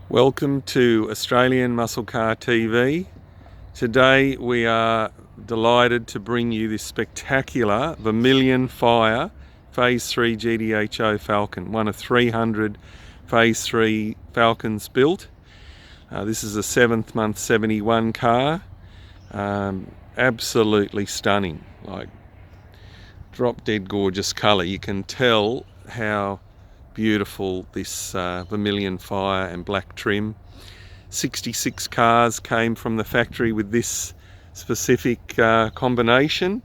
Welcome to Australian Muscle Car TV. Today we are delighted to bring you this spectacular Vermilion Fire Phase 3 GTHO Falcon, one of 300 Phase 3 Falcons built. This is a 7th month 71 car. Absolutely stunning, like drop dead gorgeous colour. You can tell how beautiful this Vermilion Fire and black trim. 66 cars came from the factory with this specific combination,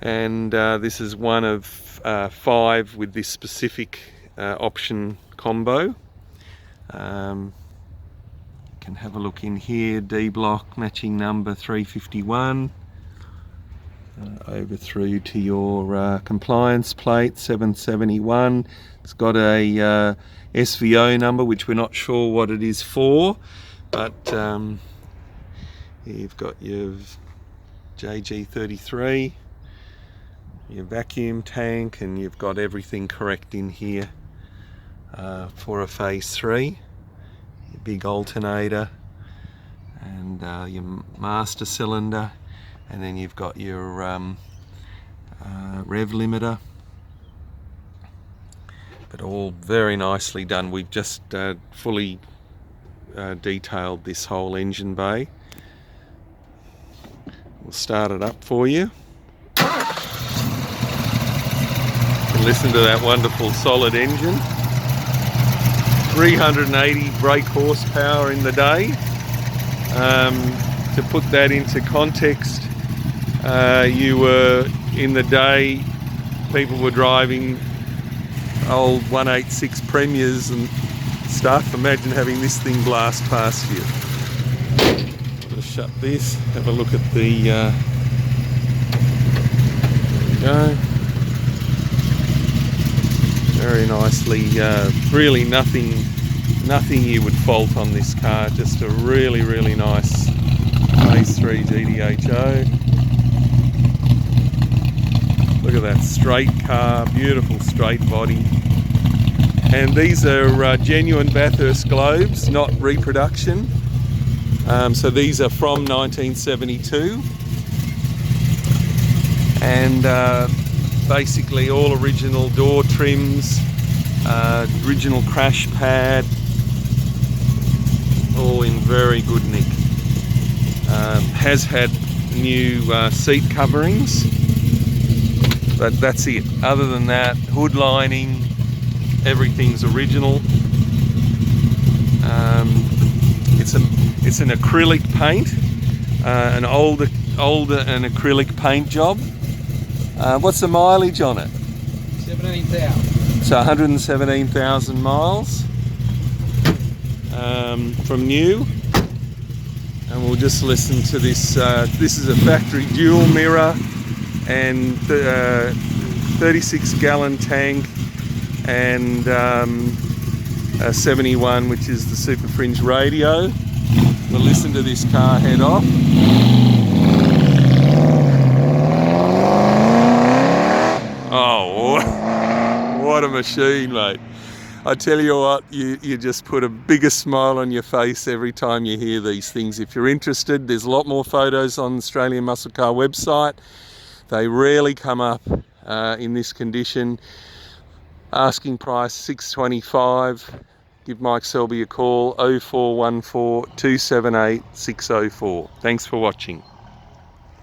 and this is one of 5 with this specific option combo. You can have a look in here, D block matching number 351. Over through to your compliance plate 771. It's got a SVO number which we're not sure what it is for, but you've got your JG33, your vacuum tank, and you've got everything correct in here for a Phase 3. Your big alternator and your master cylinder. And then you've got your rev limiter, but all very nicely done. We've just fully detailed this whole engine bay. We'll start it up for you. You can listen to that wonderful solid engine. 380 brake horsepower in the day. To put that into context, you were in the day, people were driving old 186 Premiers and stuff. Imagine having this thing blast past you. Just shut this, have a look at the there we go, very nicely. Really nothing you would fault on this car. Just a really nice Phase 3 GTHO. Look at that straight car, beautiful straight body. And these are genuine Bathurst globes, not reproduction. So these are from 1972. And basically all original door trims, original crash pad, all in very good nick. Has had new seat coverings, but that's it. Other than that, hood lining, everything's original. It's an acrylic paint, an older and acrylic paint job. What's the mileage on it? 17,000. So 117,000 miles from new. And we'll just listen to this. This is a factory dual mirror and 36 gallon tank, and a 71, which is the Super Fringe radio. We'll listen to this car head off. Oh, what a machine, mate. I tell you what, you just put a bigger smile on your face every time you hear these things. If you're interested, there's a lot more photos on the Australian Muscle Car website. They rarely come up in this condition. Asking price $625. Give Mike Selby a call, 0414 278 604. Thanks for watching.